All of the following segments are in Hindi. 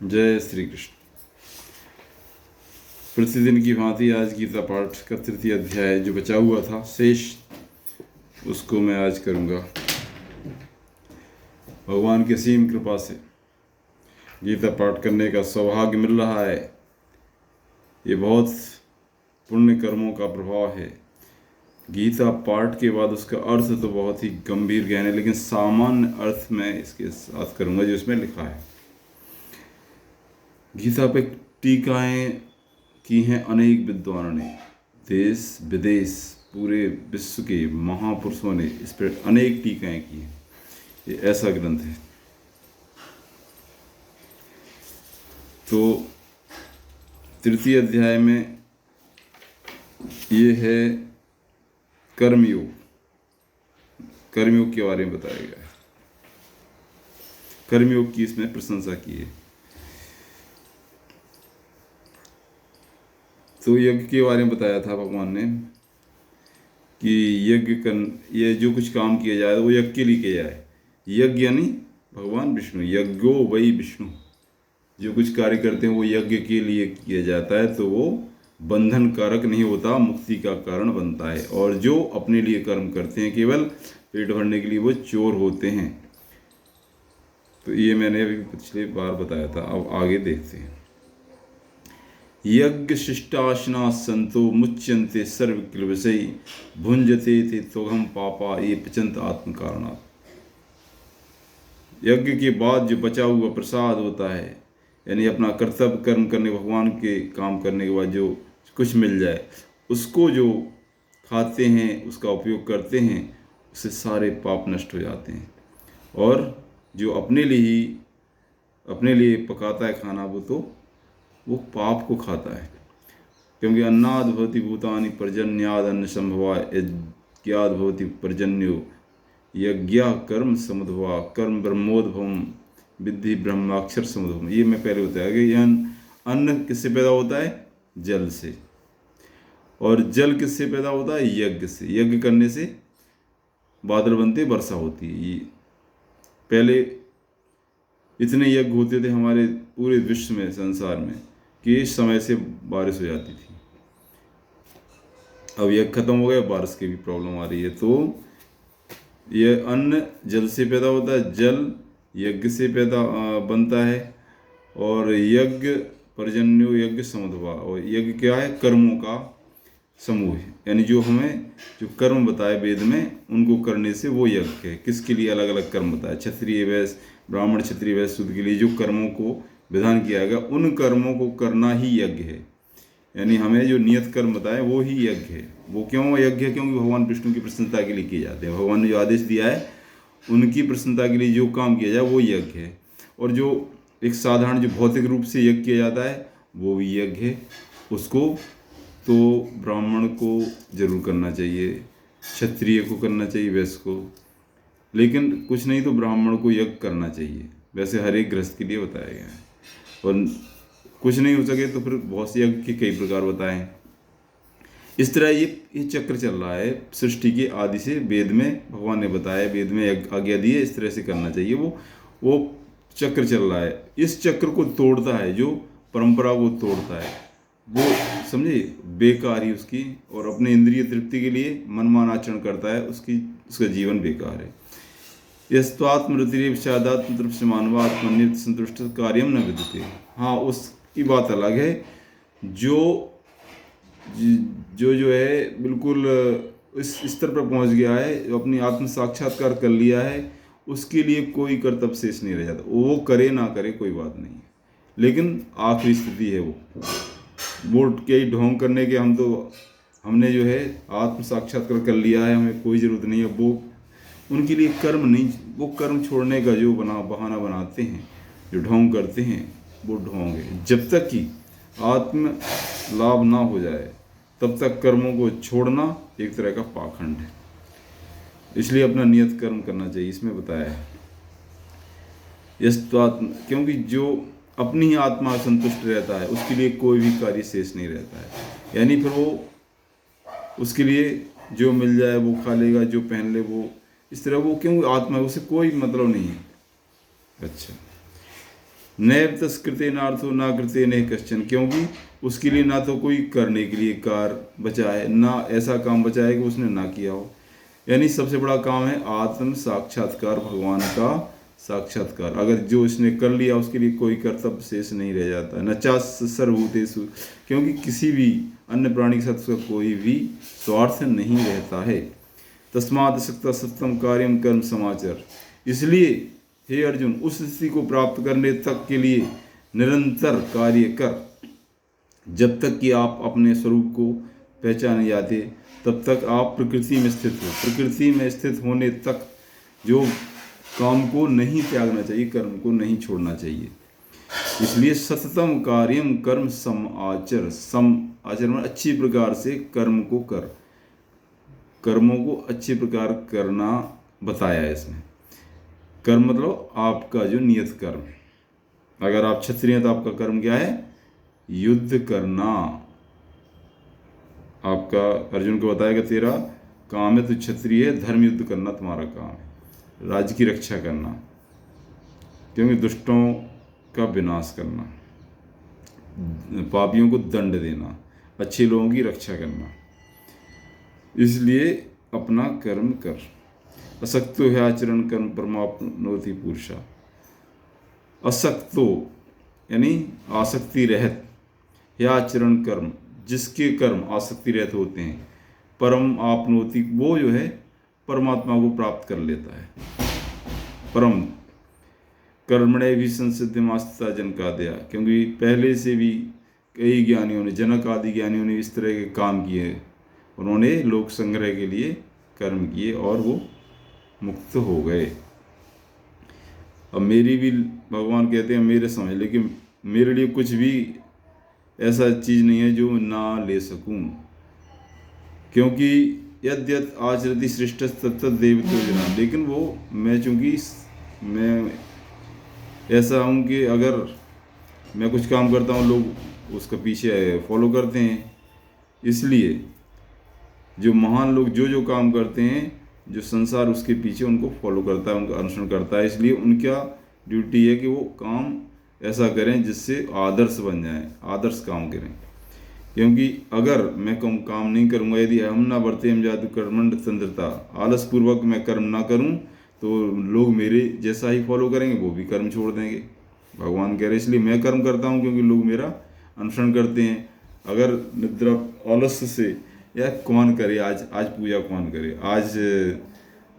जय श्री कृष्ण। प्रतिदिन की भांति आज गीता पाठ का तृतीय अध्याय जो बचा हुआ था शेष, उसको मैं आज करूंगा। भगवान की असीम कृपा से गीता पाठ करने का सौभाग्य मिल रहा है। ये बहुत पुण्य कर्मों का प्रभाव है। गीता पाठ के बाद उसका अर्थ तो बहुत ही गंभीर गहन है, लेकिन सामान्य अर्थ में इसके साथ करूंगा जो इसमें लिखा है। गीता पे टीकाएं की हैं अनेक विद्वानों ने, देश विदेश पूरे विश्व के महापुरुषों ने इस पर अनेक टीकाएं की हैं। ये ऐसा ग्रंथ है। तो तृतीय अध्याय में ये है कर्मयोग। कर्मयोग के बारे में बताया गया है। कर्मयोग की इसमें प्रशंसा की है। तो यज्ञ के बारे में बताया था भगवान ने कि ये जो कुछ काम किया जाए वो यज्ञ के लिए किया जाए। यज्ञ यानी भगवान विष्णु, यज्ञो वही विष्णु। जो कुछ कार्य करते हैं वो यज्ञ के लिए किया जाता है, तो वो बंधन कारक नहीं होता, मुक्ति का कारण बनता है। और जो अपने लिए कर्म करते हैं केवल पेट भरने के लिए, वो चोर होते हैं। तो ये मैंने अभी पिछले बार बताया था। अब आगे देखते हैं। यज्ञ शिष्टाशना संतो मुच्यन्ते सर्व क्लेशै भुंजते ते त्वघम पापा ये पचंत आत्म कारणात्। यज्ञ के बाद जो बचा हुआ प्रसाद होता है, यानी अपना कर्तव्य कर्म करने, भगवान के काम करने के बाद जो कुछ मिल जाए, उसको जो खाते हैं, उसका उपयोग करते हैं, उससे सारे पाप नष्ट हो जाते हैं। और जो अपने लिए पकाता है खाना, वो पाप को खाता है। क्योंकि अन्नाद भवति भूतानि पर्जन्याद अन्न संभवा यज्ञाद भवति पर्जन्यो यज्ञ कर्म समुद्भवा कर्म ब्रह्मोद्भवम विद्धि ब्रह्माक्षर समुद्भवम। ये मैं पहले बताया कि अन्न किससे पैदा होता है? जल से। और जल किससे पैदा होता है? यज्ञ से। यज्ञ करने से बादल बनते, वर्षा होती है। ये पहले इतने यज्ञ होते थे हमारे पूरे विश्व में, संसार में, कि इस समय से बारिश हो जाती थी। अब यज्ञ खत्म हो गया, बारिश की भी प्रॉब्लम आ रही है। तो ये अन्न जल से पैदा होता है, जल यज्ञ से पैदा बनता है। और यज्ञ पर्जन्यो यज्ञ समुद्भवा। और यज्ञ क्या है? कर्मों का समूह है। यानी जो कर्म बताए वेद में, उनको करने से वो यज्ञ है। किसके लिए अलग अलग कर्म बताया? क्षत्रिय वैश्य, ब्राह्मण क्षत्रिय वैश्य शूद्र के लिए जो कर्मों को विधान किया गया, उन कर्मों को करना ही यज्ञ है। यानी हमें जो नियत कर्म बताए वो ही यज्ञ है। वो क्यों यज्ञ है? क्योंकि भगवान विष्णु की प्रसन्नता के लिए किए जाते हैं। भगवान ने जो आदेश दिया है, उनकी प्रसन्नता के लिए जो काम किया जाए वो यज्ञ है। और जो एक साधारण जो भौतिक रूप से यज्ञ किया जाता है, वो भी यज्ञ है। उसको तो ब्राह्मण को जरूर करना चाहिए, क्षत्रिय को करना चाहिए, वैश्य को, लेकिन कुछ नहीं तो ब्राह्मण को यज्ञ करना चाहिए। वैसे हर एक गृहस्थ के लिए बताया गया है। और कुछ नहीं हो सके तो फिर बहुत से यज्ञ के कई प्रकार बताए हैं। इस तरह ये चक्र चल रहा है सृष्टि के आदि से। वेद में भगवान ने बताया, वेद में आज्ञा दी है, इस तरह से करना चाहिए। वो चक्र चल रहा है। इस चक्र को तोड़ता है, जो परंपरा को तोड़ता है, वो समझे बेकार ही उसकी। और अपने इंद्रिय तृप्ति के लिए मनमान आचरण करता है, उसका जीवन बेकार है। यस्त्वात्मरतिरेवशादात्म तृप्त मानवात्मनिर्त संतुष्ट कार्यम न विद्यते। हाँ, उसकी बात अलग है। जो है बिल्कुल इस स्तर पर पहुंच गया है, जो अपनी आत्म साक्षात्कार कर लिया है, उसके लिए कोई कर्तव्य शेष नहीं रह जाता। वो करे ना करे कोई बात नहीं है, लेकिन आखिरी स्थिति है वो कई ढोंग करने के। हमने जो है आत्म साक्षात्कार कर लिया है, हमें कोई ज़रूरत नहीं है। वो उनके लिए कर्म नहीं, वो कर्म छोड़ने का जो बहाना बनाते हैं, जो ढोंग करते हैं, वो ढोंग है। जब तक कि आत्म लाभ ना हो जाए, तब तक कर्मों को छोड़ना एक तरह का पाखंड है। इसलिए अपना नियत कर्म करना चाहिए, इसमें बताया है। यस्त्वात्म, क्योंकि जो अपनी ही आत्मा संतुष्ट रहता है, उसके लिए कोई भी कार्य शेष नहीं रहता है। यानी फिर वो उसके लिए जो मिल जाए वो खा लेगा, जो पहन ले वो इस तरह वो क्यों आत्मा है, उसे कोई मतलब नहीं है। अच्छा, नैव तस्कृते नार्थो ना कृते नहीं कश्चन, क्योंकि उसके लिए ना तो कोई करने के लिए कार बचा है, ना ऐसा काम बचा है कि उसने ना किया हो। यानी सबसे बड़ा काम है आत्म साक्षात्कार, भगवान का साक्षात्कार। अगर जो इसने कर लिया उसके लिए कोई कर्तव्य शेष नहीं रह जाता है। न चा सर्वभूतेषु, क्योंकि किसी भी अन्य प्राणी के साथ उसका कोई भी स्वार्थ नहीं रहता है। तस्मात् असक्ता सत्यम कार्यम कर्म समाचार, इसलिए हे अर्जुन उस स्थिति को प्राप्त करने तक के लिए निरंतर कार्य कर। जब तक कि आप अपने स्वरूप को पहचान जाते तब तक आप प्रकृति में स्थित हो। प्रकृति में स्थित होने तक जो काम को नहीं त्यागना चाहिए, कर्म को नहीं छोड़ना चाहिए। इसलिए सततम कार्यम कर्म सम आचर, सम आचरण अच्छी प्रकार से कर्म को कर, कर्मों को अच्छी प्रकार करना बताया है इसमें। कर्म मतलब आपका जो नियत कर्म, अगर आप क्षत्रिय हैं तो आपका कर्म क्या है, युद्ध करना। आपका अर्जुन को बताएगा तेरा काम है, तो क्षत्रिय है, धर्म युद्ध करना तुम्हारा काम है, राज्य की रक्षा करना, क्योंकि दुष्टों का विनाश करना, पापियों को दंड देना, अच्छे लोगों की रक्षा करना। इसलिए अपना कर्म कर। असक्तो है आचरण कर्म परमाप्नोति पुरुषा, असक्तो यानी आसक्ति रहित, या आचरण कर्म जिसके कर्म आसक्ति रहित होते हैं, परम आपनोति वो जो है परमात्मा को प्राप्त कर लेता है। परम कर्मणे भी संसिद्धिमास्ता जनकादया, क्योंकि पहले से भी कई ज्ञानियों ने, जनक आदि ज्ञानियों ने इस तरह के काम किए, उन्होंने लोक संग्रह के लिए कर्म किए और वो मुक्त हो गए। अब मेरी भी, भगवान कहते हैं मेरे समझ, लेकिन मेरे लिए कुछ भी ऐसा चीज़ नहीं है जो ना ले सकूं, क्योंकि यद्यत आचरति श्रेष्ठ तत्त देवतो जना, लेकिन वो मैं चूँकि मैं ऐसा हूँ कि अगर मैं कुछ काम करता हूँ लोग उसका पीछे फॉलो करते हैं। इसलिए जो महान लोग जो जो काम करते हैं, जो संसार उसके पीछे उनको फॉलो करता है, उनका अनुसरण करता है। इसलिए उनका ड्यूटी है कि वो काम ऐसा करें जिससे आदर्श बन जाएं, आदर्श काम करें। क्योंकि अगर मैं काम नहीं करूँगा, यदि हम ना बढ़ते हम जादू कर्मंड तंत्रता, आलस पूर्वक मैं कर्म ना करूँ, तो लोग मेरे जैसा ही फॉलो करेंगे, वो भी कर्म छोड़ देंगे। भगवान कह रहे इसलिए मैं कर्म करता हूँ क्योंकि लोग मेरा अनुसरण करते हैं। अगर निद्रा आलस्य से, या कौन करे आज पूजा कौन करे, आज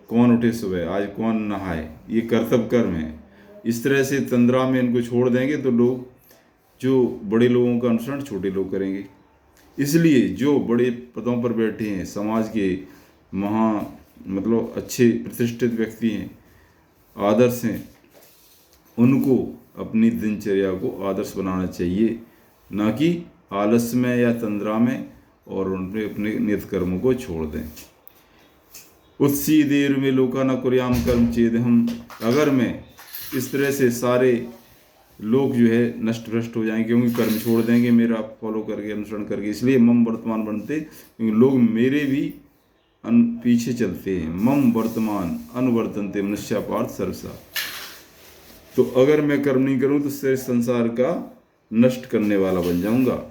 कौन उठे सुबह, आज कौन नहाए, ये कर्तव्य कर्म है, इस तरह से तंद्रा में इनको छोड़ देंगे तो लोग, जो बड़े लोगों का अनुसरण छोटे लोग करेंगे। इसलिए जो बड़े पदों पर बैठे हैं, समाज के मतलब अच्छे प्रतिष्ठित व्यक्ति हैं, आदर्श हैं, उनको अपनी दिनचर्या को आदर्श बनाना चाहिए, ना कि आलस्य में या तंद्रा में, और उनके अपने नियत कर्मों को छोड़ दें। उत्सी देर में लोका न कुर्याम कर्म चेद हम, अगर मैं इस तरह से सारे लोग जो है नष्ट भ्रष्ट हो जाएंगे, क्योंकि कर्म छोड़ देंगे मेरा फॉलो करके, अनुसरण करके। इसलिए मम वर्तमान बनते, क्योंकि लोग मेरे भी पीछे चलते हैं। मम वर्तमान अनुवर्तनते मनुष्य पार्थ सरसा, तो अगर मैं कर्म नहीं करूं तो संसार का नष्ट करने वाला बन जाऊंगा।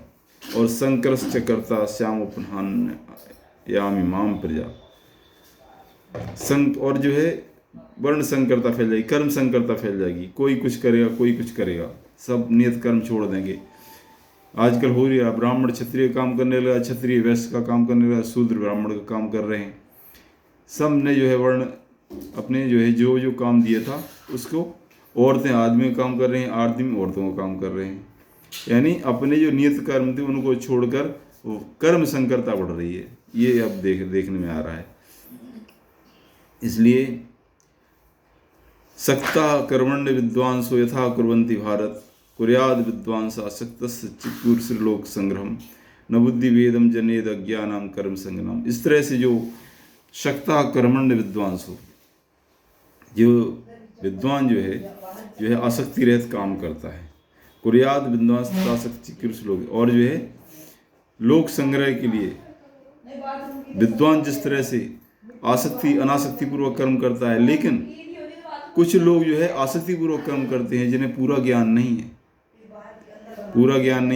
और संकरश्च कर्ता श्याम उपहान यामी माम प्रजा, और जो है वर्ण संकरता फैल जाएगी, कर्म संकरता फैल जाएगी, कोई कुछ करेगा कोई कुछ करेगा, सब नियत कर्म छोड़ देंगे। आजकल हो रहा, ब्राह्मण क्षत्रिय काम करने लगा, क्षत्रिय वैश्य का काम करने लगा, शूद्र ब्राह्मण का काम कर रहे हैं। सब ने जो है वर्ण अपने जो है जो जो काम दिया था उसको, औरतें आदमी का काम कर रहे हैं, आदमी औरतों का काम कर रहे हैं। यानी अपने जो नियत कर्म थे उनको छोड़कर वो कर्म संकरता बढ़ रही है, ये अब देखने में आ रहा है। इसलिए सक्ता कर्मण्य विद्वांसो यथा कुर्वन्ति भारत, कुर्याद विद्वांस आसक्तस्य चित्तूर्षलोक संग्रहम न बुद्धि वेदम जनेद अज्ञानम कर्म संगनम। इस तरह से जो सक्ता कर्मण्य विद्वांस हो, जो विद्वान जो है आसक्ति रहित काम करता है। कुर्याद विद्वांस आसक्ति चित्तूर्षलोक, और जो है लोक संग्रह के लिए विद्वान जिस तरह से अनासक्ति पूर्वक कर्म करता है। लेकिन कुछ लोग जो है आसक्ति पूर्वक कर्म करते हैं, जिन्हें पूरा ज्ञान नहीं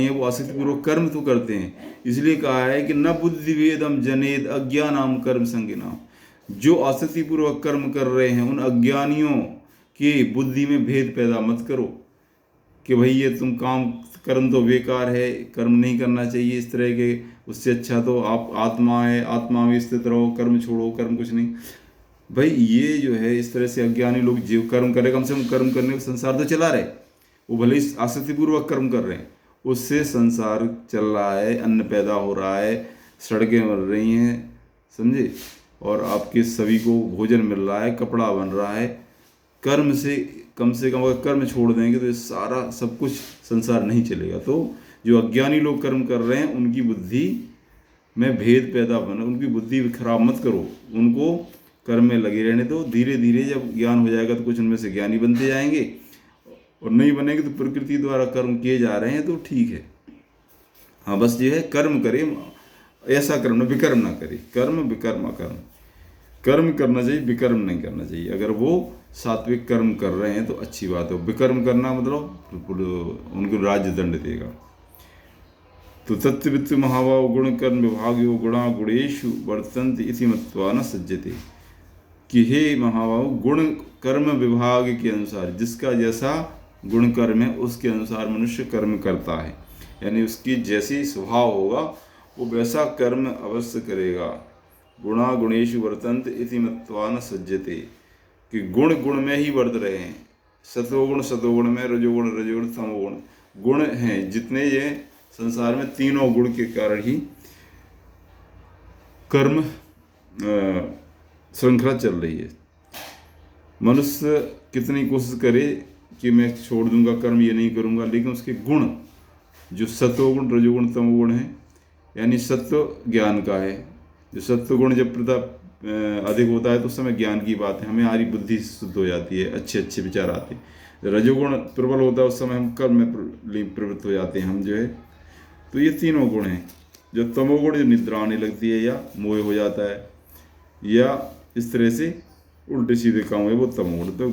है, वो आसक्ति पूर्वक कर्म तो करते हैं। इसलिए कहा है कि न बुद्धि वेदम जनेद अज्ञानाम कर्म संगिनाम। जो आसक्ति पूर्वक कर्म कर रहे हैं उन अज्ञानियों की बुद्धि में भेद पैदा मत करो कि भाई ये तुम कर्म तो बेकार है, कर्म नहीं करना चाहिए इस तरह के, उससे अच्छा तो आप आत्मा है, आत्मा में स्थित रहो, कर्म छोड़ो, कर्म कुछ नहीं। भाई ये जो है इस तरह से अज्ञानी लोग जीव कर्म करे, कम से कम कर्म करने को संसार तो चला रहे, वो भले ही आसक्तिपूर्वक कर्म कर रहे हैं, उससे संसार चल रहा है, अन्न पैदा हो रहा है, सड़कें बन रही हैं, समझे, और आपके सभी को भोजन मिल रहा है, कपड़ा बन रहा है। कर्म से कम अगर कर्म छोड़ देंगे तो ये सारा सब कुछ संसार नहीं चलेगा। तो जो अज्ञानी लोग कर्म कर रहे हैं उनकी बुद्धि में भेद पैदा बना, उनकी बुद्धि खराब मत करो, उनको कर्म में लगे रहने दो। धीरे धीरे जब ज्ञान हो जाएगा तो कुछ उनमें से ज्ञानी बनते जाएंगे, और नहीं बनेंगे तो प्रकृति द्वारा कर्म किए जा रहे हैं तो ठीक है। हाँ, बस ये है कर्म करे, ऐसा कर्म न विकर्म ना करे, कर्म विकर्म कर्म कर्म करना चाहिए, विकर्म नहीं करना चाहिए। अगर वो सात्विक कर्म कर रहे हैं तो अच्छी बात है, विकर्म करना मतलब उनको राज्य दंड देगा। तो तत्वित्त महाभाव गुण कर्म विभाग्यो गुणा गुणेशु वर्तन्ते इति मत्वा न सज्जते, कि हे महाभाव गुण कर्म विभाग के अनुसार, जिसका जैसा गुण कर्म है उसके अनुसार मनुष्य कर्म करता है, यानी उसकी जैसी स्वभाव होगा वो वैसा कर्म अवश्य करेगा। गुणा गुणेशु वर्तन्ते इति मत्वा न सज्जते, कि गुण गुण में ही वर्त रहे हैं, सतोगुण में, रजोगुण तमोगुण गुण हैं जितने, ये संसार में तीनों गुण के कारण ही कर्म श्रृंखला चल रही है। मनुष्य कितनी कोशिश करे कि मैं छोड़ दूंगा कर्म, ये नहीं करूंगा, लेकिन उसके गुण जो सत्वगुण रजोगुण तमोगुण है, यानी सत्व ज्ञान का है, जो सत्वगुण जब अधिक होता है तो उस समय ज्ञान की बात है, हमारी बुद्धि शुद्ध हो जाती है, अच्छे अच्छे विचार आते हैं। रजोगुण प्रबल होता है उस समय हम कर्म में प्रवृत्त हो जाते हैं हम जो है। तो ये तीनों गुण हैं। जो तमोगुण, जो निद्रा आने लगती है या मोह हो जाता है या इस तरह से उल्टे सीधे काम है, वो तमोगुण। तो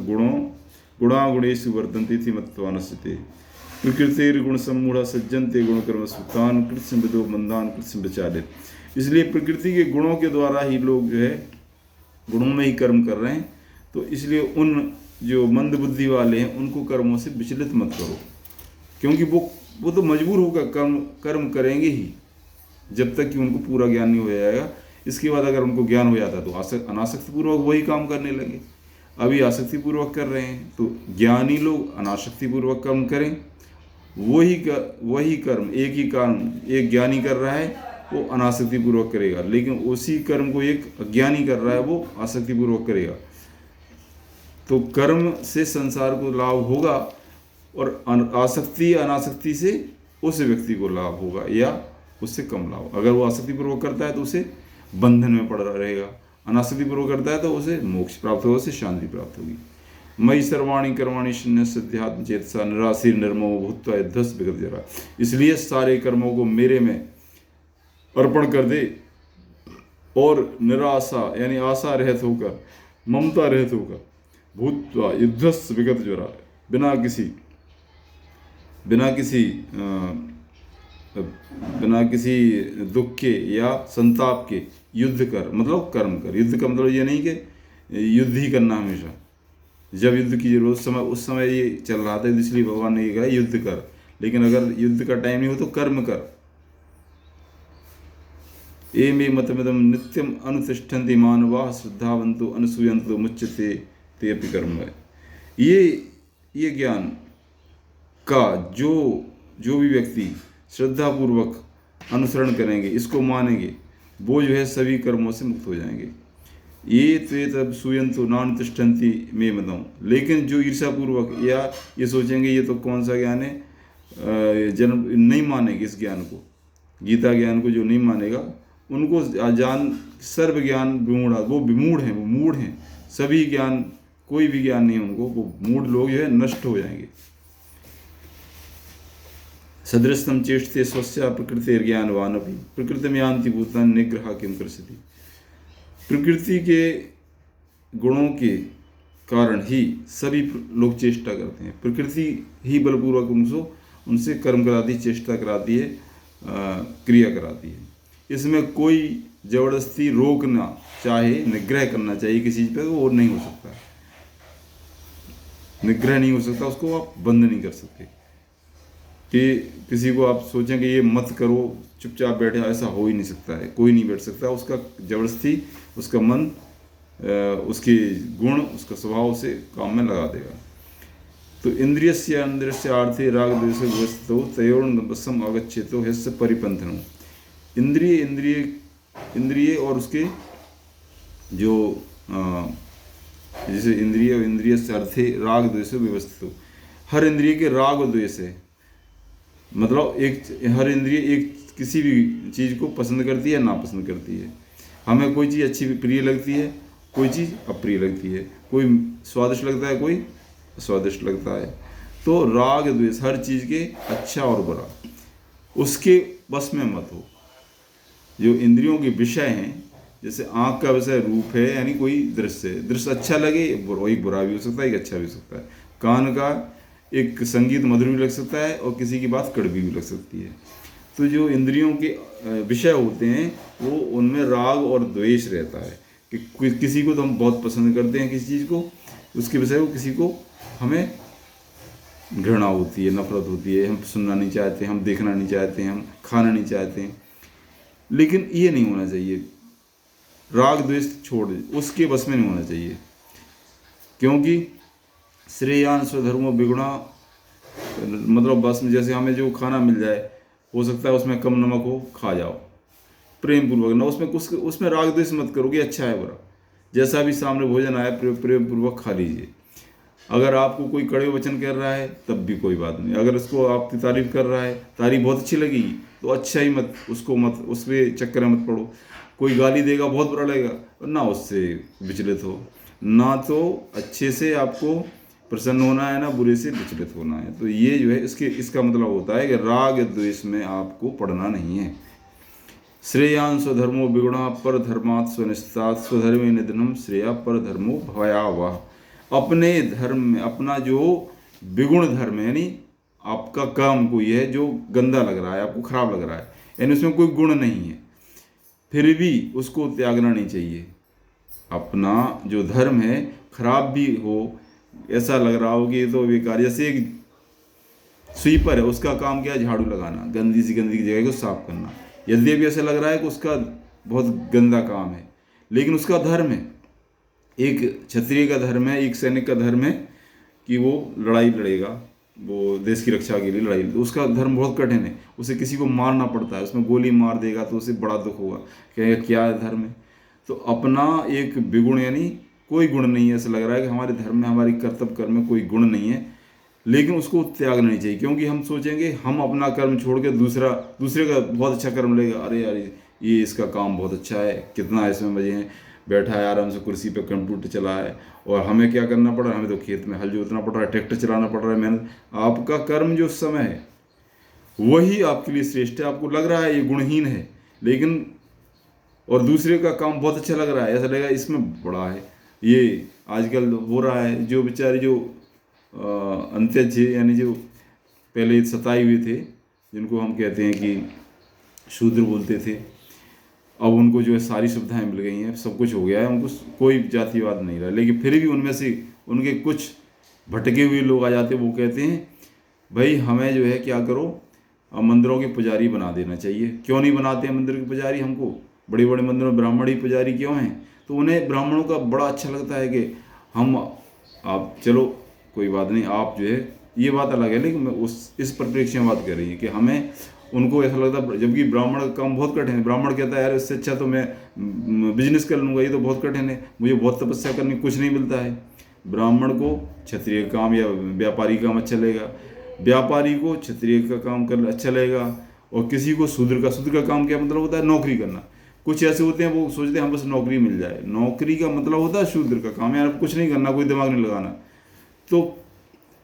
गुणा गुणेषु वर्तन्ते इति मत्वा नश्यते, प्रकृतिर्गुण सम्मूढ़ा सज्जन्ते गुण कर्म सुतान कृत्स्न विदो मंदान कृत्स्न विचारित। इसलिए प्रकृति के गुणों के द्वारा ही लोग जो है गुणों में ही कर्म कर रहे हैं। तो इसलिए उन जो मंद बुद्धि वाले हैं उनको कर्मों से विचलित मत करो, क्योंकि वो तो मजबूर होकर कर्म करेंगे ही जब तक कि उनको पूरा ज्ञान नहीं हो जाएगा। इसके बाद अगर उनको ज्ञान हो जाता तो अनासक्तिपूर्वक वही काम करने लगे। अभी आसक्तिपूर्वक कर रहे हैं, तो ज्ञानी लोग अनासक्तिपूर्वक कर्म करें, वही कर्म, एक ही काम एक ज्ञानी कर रहा है वो अनासक्तिपूर्वक करेगा, लेकिन उसी कर्म को एक अज्ञानी कर रहा है वो आसक्तिपूर्वक करेगा। तो कर्म से संसार को लाभ होगा और आसक्ति अनासक्ति से उस व्यक्ति को लाभ होगा या उससे कम लाभ। अगर वो आसक्तिपूर्वक करता है तो उसे बंधन में पड़ा रहेगा, अनासक्तिपूर्वक करता है तो उसे मोक्ष प्राप्त होगा, उसे शांति प्राप्त होगी। मयि सर्वाणि कर्माणि शून्यस्याध्यात्म चेतसा निराशीर निर्ममो भूत्वा युद्धस् विगत जरा। इसलिए सारे कर्मों को मेरे में अर्पण कर दे और निराशा यानी आशा रहित होकर, ममता रहित होकर, भूत्वा युद्धस् विगत ज्वरा, बिना किसी दुख के या संताप के युद्ध कर, मतलब कर्म कर। युद्ध का मतलब ये नहीं कि युद्ध ही करना हमेशा, जब युद्ध की जरूरत उस समय ये चल रहा था इसलिए भगवान ने ये कहा युद्ध कर, लेकिन अगर युद्ध का टाइम नहीं हो तो कर्म कर। एमे मतमिदं नित्यम अनुतिष्ठन्ति मानवाः श्रद्धावन्तो अनुसूयन्तो मुच्यते ते अपि कर्म। ये ज्ञान का जो भी व्यक्ति श्रद्धापूर्वक अनुसरण करेंगे, इसको मानेंगे, वो जो है सभी कर्मों से मुक्त हो जाएंगे। ये ते तब सूयंतो नान तिष्ठन्ति मे मतम। लेकिन जो ईर्षापूर्वक या ये सोचेंगे ये तो कौन सा ज्ञान है, जन्म नहीं मानेंगे इस ज्ञान को, गीता ज्ञान को जो नहीं मानेगा उनको सर्व ज्ञान विमूढ़, वो विमूढ़ हैं, वो मूढ़ हैं, सभी ज्ञान, कोई भी ज्ञान नहीं है उनको, वो मूढ़ लोग जो है नष्ट हो जाएंगे। सदृशतम चेष्टे स्वस्या प्रकृतिर्ज्ञानवान अपि प्रकृति में यान्ति भूतानि निग्रह किम कर्षति। प्रकृति के गुणों के कारण ही सभी लोग चेष्टा करते हैं। प्रकृति ही बलपूर्वक उनसे कर्म कराती, चेष्टा कराती है, क्रिया कराती है। इसमें कोई जबरदस्ती रोकना चाहे, निग्रह करना चाहिए किसी चीज़ पर, वो नहीं हो सकता। निग्रह नहीं हो सकता, उसको आप बंद नहीं कर सकते कि किसी को आप सोचें कि ये मत करो, चुपचाप बैठे, ऐसा हो ही नहीं सकता है। कोई नहीं बैठ सकता, उसका जबरदस्ती उसका मन, उसके गुण, उसका स्वभाव उसे काम में लगा देगा। तो इंद्रियस्य इंद्रियस्य आर्थे राग द्वेष व्यस्तो तयोर्नवसम अगच्छेतो ह्यस्य परिपंथनो। इंद्रिय इंद्रिय इंद्रिय और उसके जो जैसे इंद्रिय और इंद्रिय से अर्थे राग द्वेष व्यवस्थित हो। हर इंद्रिय के राग और द्वेष है, मतलब हर इंद्रिय एक किसी भी चीज़ को पसंद करती है, नापसंद करती है। हमें कोई चीज़ अच्छी प्रिय लगती है, कोई चीज़ अप्रिय लगती है, कोई स्वादिष्ट लगता है, कोई स्वादिष्ट लगता है। तो राग द्वेष हर चीज़ के अच्छा और बुरा उसके बस में मत हो। जो इंद्रियों के विषय हैं, जैसे आँख का विषय रूप है, यानी कोई दृश्य है, दृश्य अच्छा लगे, एक बुरा भी हो सकता है, एक अच्छा भी हो सकता है। कान का एक संगीत मधुर भी लग सकता है और किसी की बात कड़वी भी लग सकती है। तो जो इंद्रियों के विषय होते हैं, वो उनमें राग और द्वेष रहता है कि किसी को तो हम बहुत पसंद करते हैं, किसी चीज़ को, उसके विषय को किसी को हमें घृणा होती है, नफरत होती है, हम सुनना नहीं चाहते, हम देखना नहीं चाहते, हम खाना नहीं चाहते हैं। लेकिन ये नहीं होना चाहिए, राग द्वेष छोड़ उसके बस में नहीं होना चाहिए, क्योंकि श्रेयान स्वधर्मो विगुणा, मतलब बस में जैसे हमें जो खाना मिल जाए, हो सकता है उसमें कम नमक हो, खा जाओ प्रेम पूर्वक ना, उसमें राग द्वेष मत करो कि अच्छा है बुरा, जैसा भी सामने भोजन आया प्रेम पूर्वक खा लीजिए। अगर आपको कोई कड़वे वचन कर रहा है तब भी कोई बात नहीं, अगर उसको आपकी तारीफ कर रहा है, तारीफ बहुत अच्छी लगी तो अच्छा ही मत, उसको मत, उस पर चक्कर में मत पड़ो। कोई गाली देगा बहुत बुरा लगेगा, ना उससे विचलित हो, ना तो अच्छे से आपको प्रसन्न होना है, ना बुरे से विचलित होना है। तो ये जो है इसका मतलब होता है कि राग द्वेष में आपको पड़ना नहीं है। श्रेयान स्वधर्मो विगुणा पर धर्मात् स्वनिष्ठात् स्वधर्मे निधनम श्रेया पर धर्मो भयावह। अपने धर्म में अपना जो विगुण धर्म है, यानी आपका काम कोई है जो गंदा लग रहा है, आपको खराब लग रहा है, यानी उसमें कोई गुण नहीं है, फिर भी उसको त्यागना नहीं चाहिए। अपना जो धर्म है खराब भी हो, ऐसा लग रहा हो कि ये तो बेकार, जैसे एक स्वीपर है, उसका काम क्या है, झाड़ू लगाना, गंदी सी गंदी जगह को साफ करना। यद्यपि ऐसा लग रहा है कि उसका बहुत गंदा काम है, लेकिन उसका धर्म है, एक क्षत्रिय का धर्म है, एक सैनिक का धर्म है कि वो लड़ाई लड़ेगा, वो देश की रक्षा के लिए लड़ाई, तो उसका धर्म बहुत कठिन है, उसे किसी को मारना पड़ता है, उसमें गोली मार देगा तो उसे बड़ा दुख होगा, कहेगा क्या है धर्म है। तो अपना एक विगुण, यानी कोई गुण नहीं है, ऐसा लग रहा है कि हमारे धर्म में, हमारी कर्तव्य कर्म में कोई गुण नहीं है, लेकिन उसको त्यागना नहीं चाहिए। क्योंकि हम सोचेंगे हम अपना कर्म छोड़ के दूसरे का बहुत अच्छा कर्म लेगा, अरे यार ये इसका काम बहुत अच्छा है, कितना इसमें मजे हैं, बैठा है आराम से कुर्सी पे, कंप्यूटर चला है, और हमें क्या करना पड़ रहा है, हमें तो खेत में हल जोतना पड़ रहा है, ट्रैक्टर चलाना पड़ रहा है, मेहनत। आपका कर्म जो समय है वही आपके लिए श्रेष्ठ है। आपको लग रहा है ये गुणहीन है, लेकिन और दूसरे का काम बहुत अच्छा लग रहा है, ऐसा लगेगा इसमें बड़ा है। ये आजकल हो रहा है, जो बेचारे जो अंत्यज यानी जो पहले सताए हुए थे, जिनको हम कहते हैं कि शूद्र बोलते थे, अब उनको जो है सारी सुविधाएं मिल गई हैं, सब कुछ हो गया है, उनको कोई जातिवाद नहीं रहा। लेकिन फिर भी उनमें से उनके कुछ भटके हुए लोग आ जाते, वो कहते हैं भाई हमें जो है क्या करो, मंदिरों के पुजारी बना देना चाहिए। क्यों नहीं बनाते हैं मंदिर के पुजारी, हमको बड़े बड़े मंदिरों में ब्राह्मण ही पुजारी क्यों हैं? तो उन्हें ब्राह्मणों का बड़ा अच्छा लगता है कि हम, आप चलो कोई बात नहीं, आप जो है, ये बात अलग है, लेकिन मैं इस परिप्रेक्ष्य में बात कर रही है कि हमें, उनको ऐसा लगता है, जबकि ब्राह्मण का काम बहुत कठिन है। ब्राह्मण कहता है यार इससे अच्छा तो मैं बिजनेस कर लूँगा, ये तो बहुत कठिन है, मुझे बहुत तपस्या करनी, कुछ नहीं मिलता है। ब्राह्मण को क्षत्रिय काम या व्यापारी काम अच्छा लगेगा, व्यापारी को क्षत्रिय का काम कर अच्छा लगेगा, और किसी को शूद्र का काम क्या मतलब होता है, नौकरी करना। कुछ ऐसे होते हैं वो सोचते हैं हम बस नौकरी मिल जाए, नौकरी का मतलब होता है शूद्र का काम, यार कुछ नहीं करना, कोई दिमाग नहीं लगाना। तो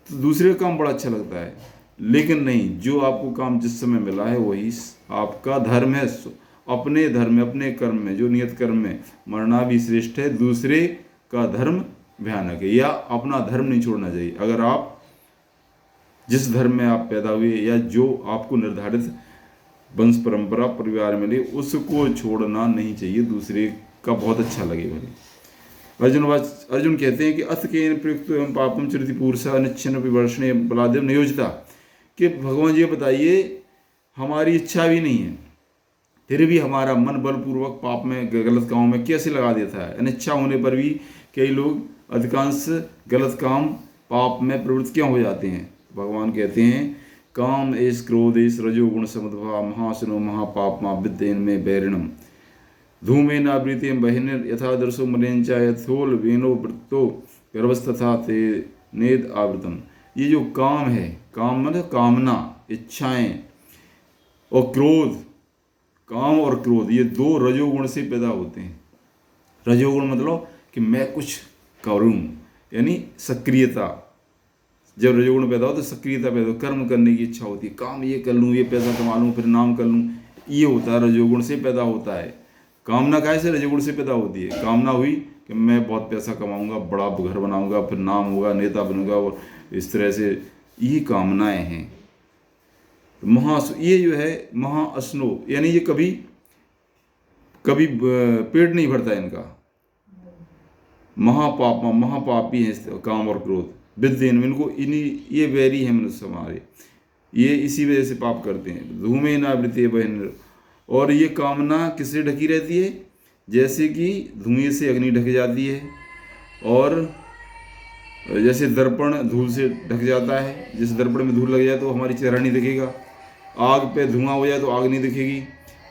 दूसरे का काम बड़ा अच्छा लगता है, लेकिन नहीं, जो आपको काम जिस समय मिला है वही आपका धर्म है, अपने धर्म में, अपने कर्म में, जो नियत कर्म में मरना भी श्रेष्ठ है, दूसरे का धर्म भयानक है। या अपना धर्म नहीं छोड़ना चाहिए। अगर आप जिस धर्म में आप पैदा हुए या जो आपको निर्धारित वंश परंपरा परिवार मिले, उसको छोड़ना नहीं चाहिए, दूसरे का बहुत अच्छा लगे भले। अर्जुन कहते हैं कि अथ केन प्रयुक्त एवं पापम चरित पुरुषा निच्छिन्न विवर्षणे बलादेव नियोजिता, कि भगवान जी बताइए हमारी इच्छा भी नहीं है, फिर भी हमारा मन बलपूर्वक पाप में, गलत कामों में कैसे लगा देता है। अनिच्छा होने पर भी कई लोग अधिकांश गलत काम पाप में प्रवृत्त क्यों हो जाते हैं। भगवान कहते हैं काम एस क्रोध एस रजोगुण समुद्भवा महासनो महापापमा विद्येन में बैरिणम धूमे नावृति बहिन यथादर्शो मलेंचा यथोल वेनो वृत्तो गर्भस्तथा ते नेद आवृतम। ये जो काम है, काम मतलब कामना, इच्छाएं और क्रोध, काम और क्रोध ये दो रजोगुण से पैदा होते हैं। रजोगुण मतलब कि मैं कुछ करूं, यानी सक्रियता। जब रजोगुण पैदा हो तो सक्रियता पैदा हो, कर्म करने की इच्छा होती है, काम ये कर लूँ, ये पैसा कमा लूँ, फिर नाम कर लूँ, ये होता है, रजोगुण से पैदा होता है। कामना कैसे रजोगुण से पैदा होती है। कामना हुई कि मैं बहुत पैसा कमाऊंगा, बड़ा घर बनाऊंगा, फिर नाम होगा, नेता बनूंगा, और इस तरह से ये कामनाएं हैं। ये जो है महाअस्नो, यानी ये कभी कभी पेट नहीं भरता इनका। महापापी हैं काम और क्रोध, विद्येन, इनको इन्हीं ये वैरी है मनुष्य हमारे, ये इसी वजह से पाप करते हैं। धूमे ना वृत्ति बहन, और ये कामना किससे ढकी रहती है, जैसे कि धुएं से अग्नि ढक जाती है, और जैसे दर्पण धूल से ढक जाता है, जिस दर्पण में धूल लग जाए तो हमारी चेहरा नहीं दिखेगा, आग पे धुआं हो जाए तो आग नहीं दिखेगी,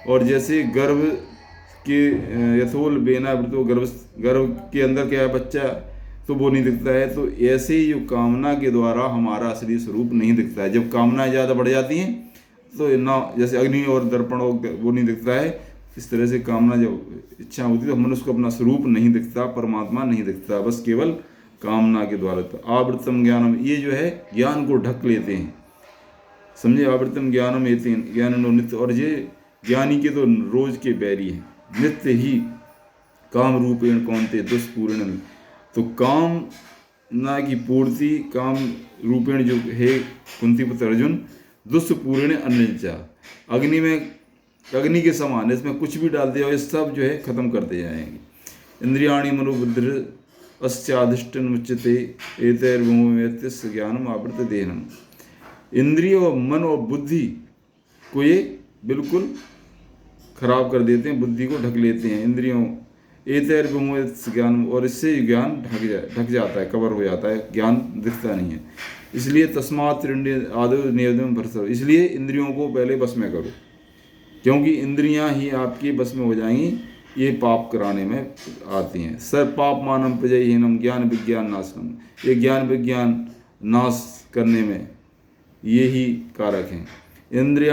और जैसे गर्भ के यथोल बेना वृतो, गर्भ के अंदर क्या है बच्चा, तो वो नहीं दिखता है। तो ऐसे ही जो कामना के द्वारा हमारा असली स्वरूप नहीं दिखता है। जब कामनाएं ज़्यादा बढ़ जाती हैं तो ना, जैसे अग्नि और दर्पण वो नहीं दिखता है, इस तरह से कामना जब इच्छा होती है तो मनुष्य को अपना स्वरूप नहीं दिखता, परमात्मा नहीं दिखता, बस केवल कामना के द्वारा। तो आवृतम ज्ञानम, ये जो है ज्ञान को ढक लेते हैं, समझे। आवृतम ज्ञानम एते ज्ञान नित्य, और ये ज्ञानी के तो रोज के बैरी हैं, नित्य ही काम रूपेण कौनते दुष्पूर्ण। तो काम ना की पूर्ति, काम रूपेण जो है कुंती पुत्र अर्जुन, दुष्पूर्ण अन्यचा, अग्नि के समान, इसमें कुछ भी डाल दिया ये सब जो है खत्म करते जाएंगे। इंद्रियाणि मनोबुद्धि अस्याधिष्ठन मुच्यते एतैर्विमोहयत्यस ज्ञानम आवृत देहनम। इंद्रिय और मन और बुद्धि को ये बिल्कुल खराब कर देते हैं, बुद्धि को ढक लेते हैं। इंद्रियों एतैर्विमोहयत्यस ज्ञान, और इससे ज्ञान ढक जाता है, कवर हो जाता है, ज्ञान दिखता नहीं है। इसलिए तस्मात् आदो नियम भरसर, इसलिए इंद्रियों को पहले बस में करो, क्योंकि इंद्रियां ही आपके बस में हो जाएंगी, ये पाप कराने में आती हैं। सर पाप मानम प्रजयहीनम ज्ञान विज्ञान नाशनम, ये ज्ञान विज्ञान नाश करने में ये ही कारक हैं। इंद्रिया